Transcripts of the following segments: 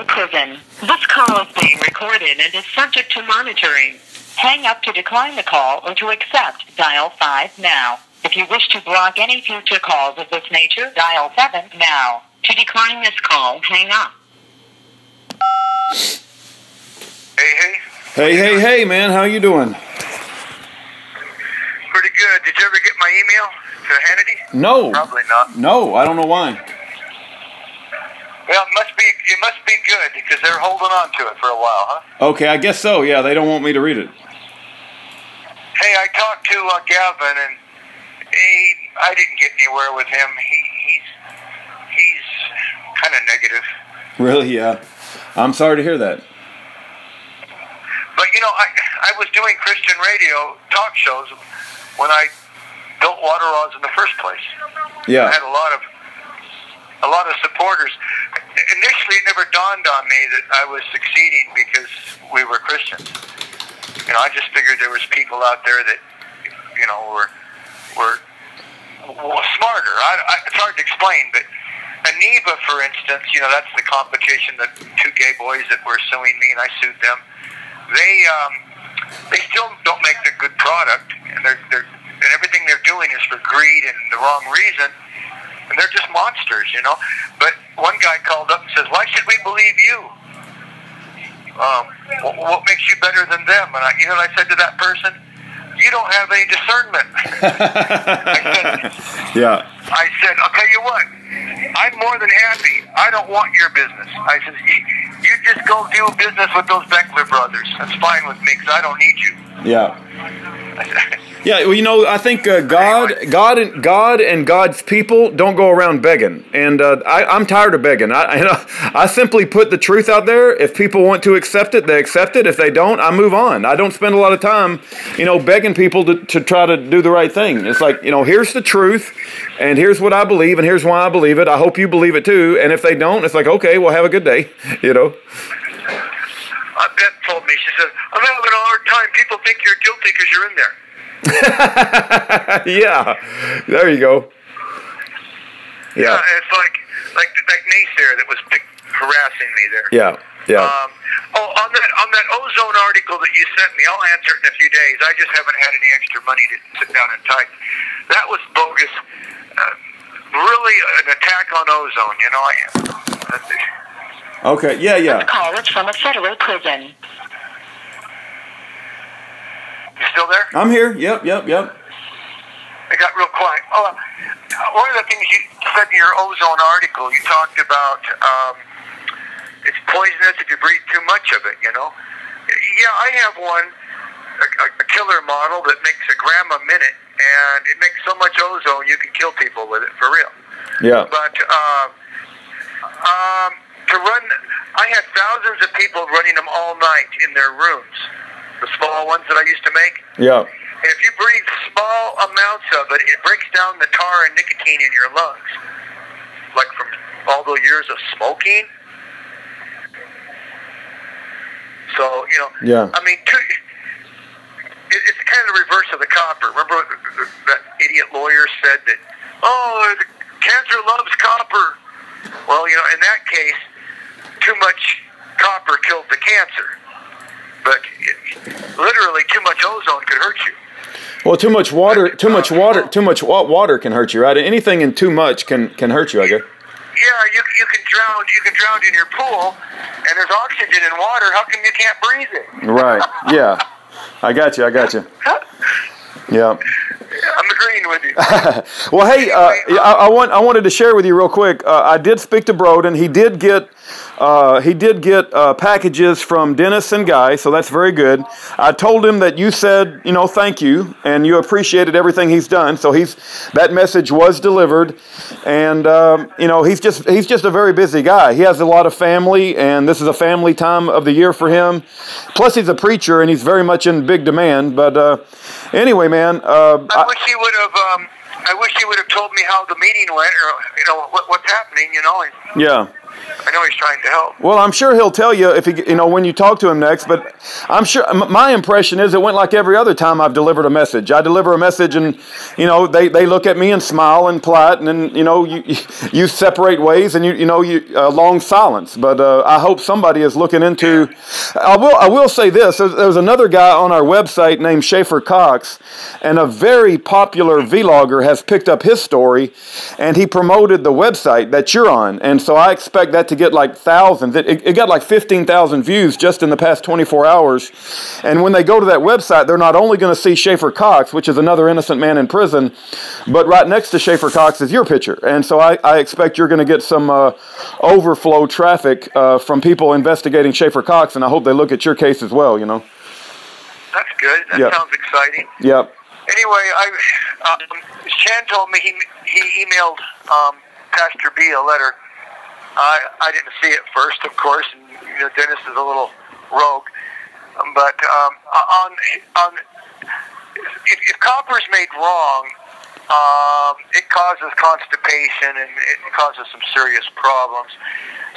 prison. This call is being recorded and is subject to monitoring. Hang up to decline the call or to accept, dial 5 now. If you wish to block any future calls of this nature, dial 7 now. To decline this call, hang up. Hey, man, how you doing? Pretty good. Did you ever get my email to Hannity? No. Probably not. No, I don't know why. Well, it must be good because they're holding on to it for a while, huh? Okay, I guess so. Yeah, they don't want me to read it. Hey, I talked to Gavin, and I didn't get anywhere with him. He's kind of negative. Really? Yeah. I'm sorry to hear that. But you know, I was doing Christian radio talk shows when I built Water Rods in the first place. Yeah. I had a lot of supporters. Initially, it never dawned on me that I was succeeding because we were Christians. You know, I just figured there was people out there that, you know, were smarter. It's hard to explain, but Aniva, for instance, you know, that's the competition, the two gay boys that were suing me, and I sued them. They still don't make a good product, and and everything they're doing is for greed and the wrong reason, and they're just monsters, you know. But one guy called up and says, "Why should we believe you? What makes you better than them?" And I said to that person, "You don't have any discernment." I said, "I'll tell you what, I'm more than happy. I don't want your business." I said, "You just go do business with those Beckler brothers. That's fine with me because I don't need you." Yeah. Yeah, well, you know, I think God and God's people don't go around begging, and I'm tired of begging. I simply put the truth out there. If people want to accept it, they accept it. If they don't, I move on. I don't spend a lot of time, you know, begging people to try to do the right thing. It's like, you know, here's the truth, and here's what I believe, and here's why I believe it. I hope you believe it too. And if they don't, it's like, okay, well, have a good day, you know. Beth told me, she said, "I'm having a hard time. People think you're guilty because you're in there." Yeah, there you go. Yeah, it's like that naysayer that was harassing me there. Yeah. On that ozone article that you sent me, I'll answer it in a few days. I just haven't had any extra money to sit down and type. That was bogus. Really an attack on ozone, you know. Okay. Yeah. This call is from a federal prison. You still there? I'm here. Yep. It got real quiet. One of the things you said in your ozone article, you talked about it's poisonous if you breathe too much of it, you know? Yeah, I have one, a killer model that makes a gram a minute, and it makes so much ozone you can kill people with it, for real. Yeah. But to run, I had thousands of people running them all night in their rooms. The small ones that I used to make. Yeah. And if you breathe small amounts of it, it breaks down the tar and nicotine in your lungs. Like from all those years of smoking. So, you know. Yeah. I mean, it's kind of the reverse of the copper. Remember that idiot lawyer said that, the cancer loves copper. Well, you know, in that case, too much copper killed the cancer. But literally, too much ozone could hurt you. Well, too much water can hurt you, right? Anything in too much can hurt you, I guess. Yeah, you can drown in your pool, and there's oxygen in water. How come you can't breathe it? Right. Yeah. I got you. Yeah. I'm agreeing with you. Well, hey, I wanted to share with you real quick. I did speak to Broden. He did get packages from Dennis and Guy, so that's very good. I told him that you said, you know, thank you, and you appreciated everything he's done. So that message was delivered, and you know, he's just a very busy guy. He has a lot of family, and this is a family time of the year for him. Plus, he's a preacher, and he's very much in big demand. But anyway, man, I wish he would have. I wish he would have told me how the meeting went, or you know what's happening. You know. Yeah. I know he's trying to help. Well, I'm sure he'll tell you if he, when you talk to him next. But I'm sure my impression is it went like every other time I've delivered a message. I deliver a message, and they look at me and smile and polite, and then you separate ways, and you long silence. But I hope somebody is looking into. I will say this: there's another guy on our website named Schaefer Cox, and a very popular vlogger has picked up his story, and he promoted the website that you're on, and so I expect that to get like thousands. It got like 15,000 views just in the past 24 hours. And when they go to that website, they're not only going to see Schaefer Cox, which is another innocent man in prison, but right next to Schaefer Cox is your picture. And so I expect you're going to get some overflow traffic from people investigating Schaefer Cox, and I hope they look at your case as well, That's good. That sounds exciting. Yep. Anyway, Chan told me he emailed Pastor B a letter. I didn't see it first, of course, and Dennis is a little rogue. But if copper is made wrong, it causes constipation and it causes some serious problems.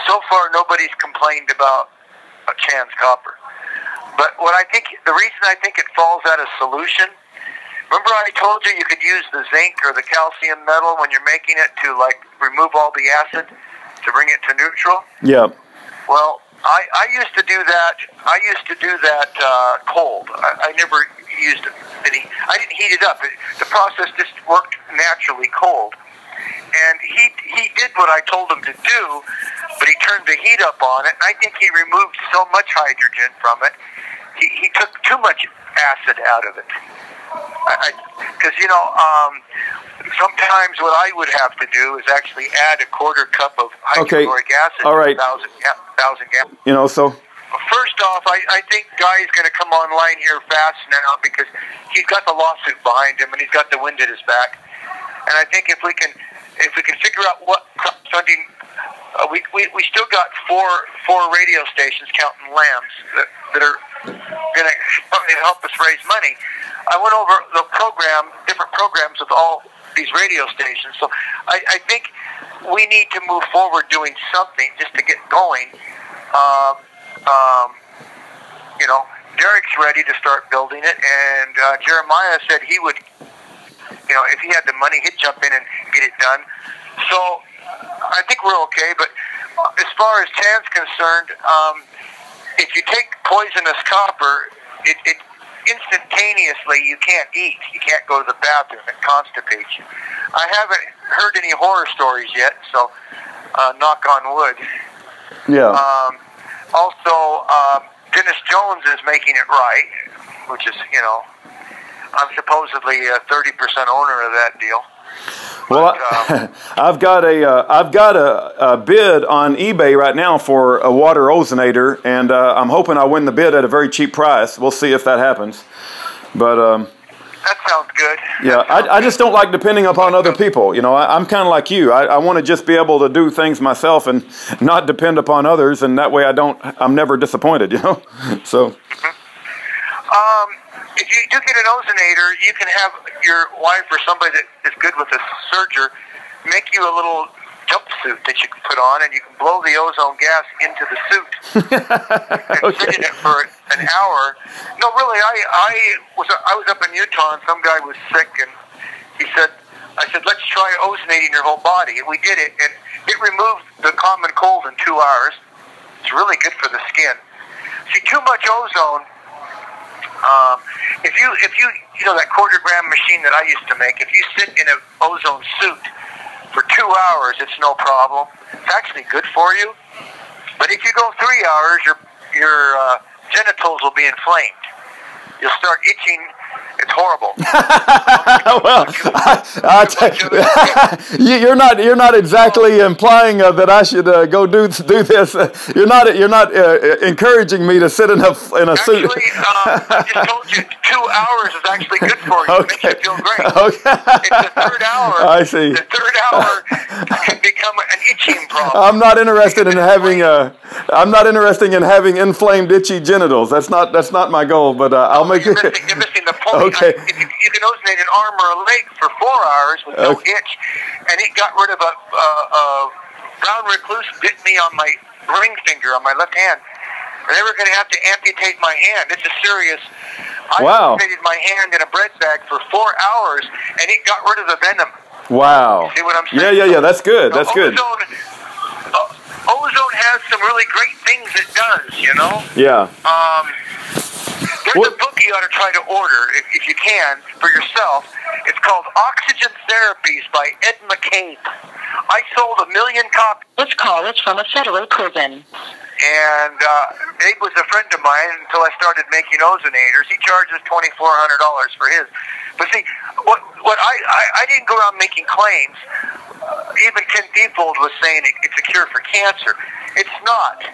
So far, nobody's complained about Chan's copper. But the reason I think it falls out of solution. Remember I told you could use the zinc or the calcium metal when you're making it to remove all the acid to bring it to neutral? Yeah. Well, I used to do that. I used to do that cold. I never used any. I didn't heat it up. The process just worked naturally cold. And he did what I told him to do, but he turned the heat up on it. And I think he removed so much hydrogen from it. He took too much acid out of it. Because sometimes what I would have to do is actually add a quarter cup of hydrochloric acid all right. to 1,000 gallons. So. First off, I think Guy's going to come online here fast now because he's got the lawsuit behind him and he's got the wind at his back. And I think if we can figure out what funding, we still got four radio stations counting lambs that are going to help us raise money. I went over the different programs of all these radio stations. So I think we need to move forward doing something just to get going. Derek's ready to start building it, and Jeremiah said he would, if he had the money, he'd jump in and get it done. So I think we're okay. But as far as Chan's concerned, if you take poisonous copper, it instantaneously you can't eat. You can't go to the bathroom. It constipates you. I haven't heard any horror stories yet, so knock on wood. Yeah. Also, Dennis Jones is making it right, which is, I'm supposedly a 30% owner of that deal. Well, I've got a bid on eBay right now for a water ozonator, and I'm hoping I win the bid at a very cheap price. We'll see if that happens. But that sounds good. Yeah, I just don't like depending upon other people. I'm kind of like you. I want to just be able to do things myself and not depend upon others, and that way I'm never disappointed. So. If you do get an ozonator, you can have your wife or somebody that is good with a serger make you a little jumpsuit that you can put on, and you can blow the ozone gas into the suit and sit in it for an hour. No, really, I was up in Utah, and some guy was sick, and I said, let's try ozonating your whole body. And we did it, and it removed the common cold in 2 hours. It's really good for the skin. See, too much ozone. If you that quarter-gram machine that I used to make, if you sit in an ozone suit for 2 hours, it's no problem. It's actually good for you. But if you go 3 hours, your genitals will be inflamed. You'll start itching. It's horrible. Well, you're not exactly implying that I should go do this. You're not encouraging me to sit in a suit. Actually, I just told you 2 hours is actually good for you. It makes you feel great. Okay. It's the third hour. I see. The third hour can become an itching problem. I'm not interested in having inflamed, itchy genitals. That's not my goal. But I'll make it. You're missing the point. Okay. You can ozonate an arm or a leg for 4 hours with no itch, and it got rid of a brown recluse bit me on my ring finger on my left hand. They were going to have to amputate my hand. It's a serious. Wow. I amputated my hand in a bread bag for 4 hours, and it got rid of the venom. Wow. See what I'm saying? Yeah. That's good. That's good. Ozone has some really great things it does, you know? Yeah. There's a book you ought to try to order, if you can, for yourself. It's called Oxygen Therapies by Ed McCabe. I sold 1 million copies. This call is from a federal prison. And Abe was a friend of mine until I started making ozonators. He charges $2,400 for his. But see, what I didn't go around making claims. Even Ken Thiefold was saying it's a cure for cancer. It's not.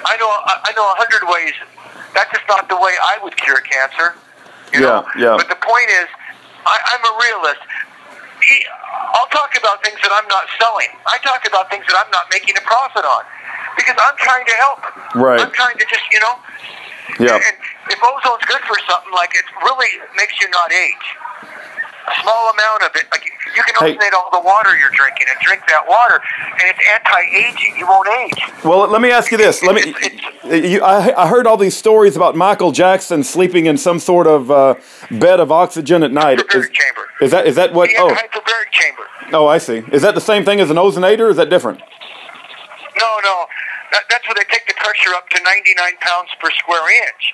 I know 100 ways. That's just not the way I would cure cancer. You know? Yeah. But the point is, I'm a realist. I'll talk about things that I'm not selling. I talk about things that I'm not making a profit on. Because I'm trying to help. Right. I'm trying to just, Yeah. And if ozone's good for something, like it really makes you not age. A small amount of it, like you can ozonate all the water you're drinking and drink that water, and it's anti-aging. You won't age. Well, let me ask you this. I heard all these stories about Michael Jackson sleeping in some sort of bed of oxygen at night. Hyperbaric chamber. Is that what? He had a hyperbaric chamber. Oh, I see. Is that the same thing as an ozonator, or is that different? No. That's where they take the pressure up to 99 pounds per square inch.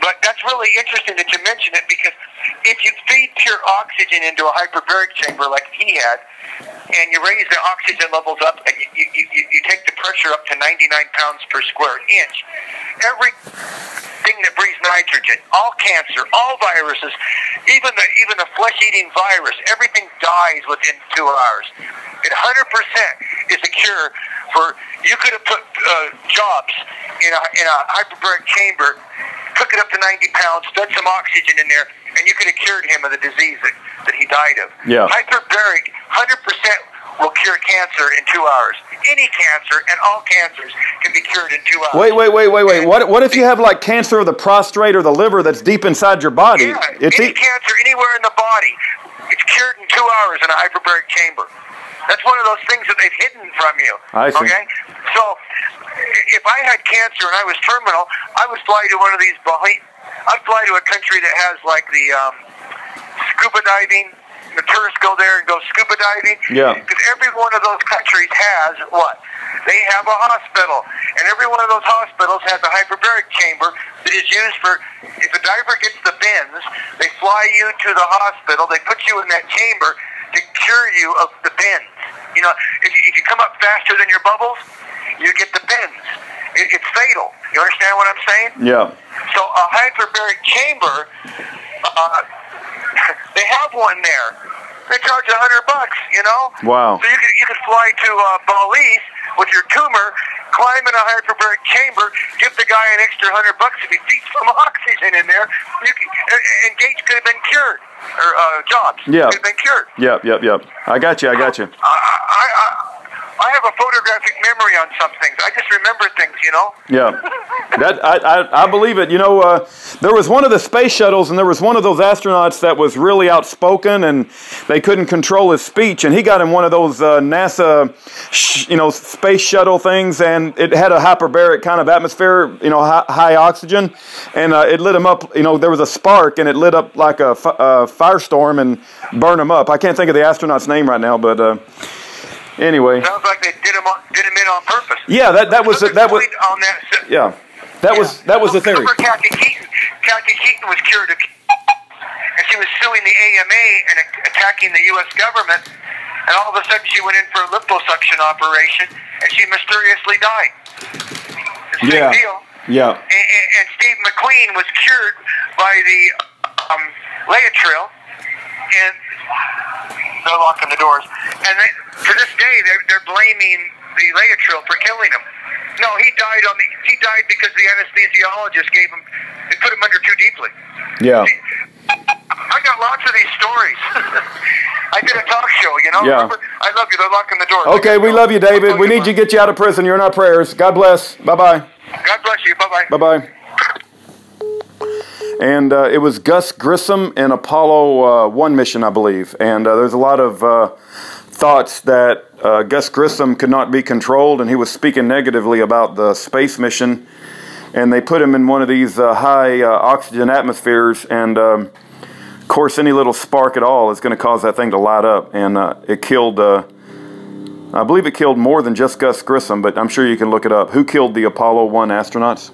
But that's really interesting that you mention it, because if you feed pure oxygen into a hyperbaric chamber like he had, and you raise the oxygen levels up, and you take the pressure up to 99 pounds per square inch, everything that breathes nitrogen, all cancer, all viruses, even the flesh-eating virus, everything dies within 2 hours. It 100% is a cure for. You could have put Jobs in a hyperbaric chamber, took it up to 90 pounds, fed some oxygen in there, and you could have cured him of the disease that he died of. Yeah. Hyperbaric 100% will cure cancer in 2 hours. Any cancer and all cancers can be cured in 2 hours. Wait. What if you have like cancer of the prostate or the liver that's deep inside your body? Yeah, any cancer anywhere in the body, it's cured in 2 hours in a hyperbaric chamber. That's one of those things that they've hidden from you. I see. Okay? So, if I had cancer and I was terminal, I would fly to one of these, I'd fly to a country that has like the scuba diving. The tourists go there and go scuba diving. Yeah. Because every one of those countries has what? They have a hospital. And every one of those hospitals has a hyperbaric chamber that is used for, if a diver gets the bends, they fly you to the hospital, they put you in that chamber to cure you of the bends. You know, if you come up faster than your bubbles, you get the bends. It's fatal. You understand what I'm saying? Yeah. So a hyperbaric chamber, they have one there. They charge $100, you know? Wow. So you could fly to Belize with your tumor, climb in a hyperbaric chamber, give the guy an extra $100 if he feeds some oxygen in there, and Gates could have been cured, or Jobs could have been cured. Yep. I got you. I have a photographic memory on some things. I just remember things, you know? Yeah. I believe it. You know, there was one of the space shuttles, and there was one of those astronauts that was really outspoken, and they couldn't control his speech, and he got in one of those NASA, space shuttle things, and it had a hyperbaric kind of atmosphere, high oxygen, and it lit him up. There was a spark, and it lit up like a firestorm and burned him up. I can't think of the astronaut's name right now, but... Anyway, sounds like they did him in on purpose. Yeah, that was the theory. Kathy Keaton was cured, and she was suing the AMA and attacking the U.S. government, and all of a sudden she went in for a liposuction operation, and she mysteriously died. It's a big deal. Yeah. And Steve McQueen was cured by the Laetrile, and they're locking the doors. And to this day, they're blaming the Laetrile for killing him. No, he died because the anesthesiologist they put him under too deeply. Yeah. I got lots of these stories. I did a talk show, Yeah. Remember? I love you. They're locking the doors. Okay, we love you, David. We need to get you out of prison. You're in our prayers. God bless. Bye-bye. God bless you. Bye-bye. Bye-bye. And it was Gus Grissom in Apollo 1 mission, I believe. And there's a lot of thoughts that Gus Grissom could not be controlled, and he was speaking negatively about the space mission. And they put him in one of these high oxygen atmospheres, and of course any little spark at all is going to cause that thing to light up. And it killed, I believe it killed more than just Gus Grissom, but I'm sure you can look it up. Who killed the Apollo 1 astronauts?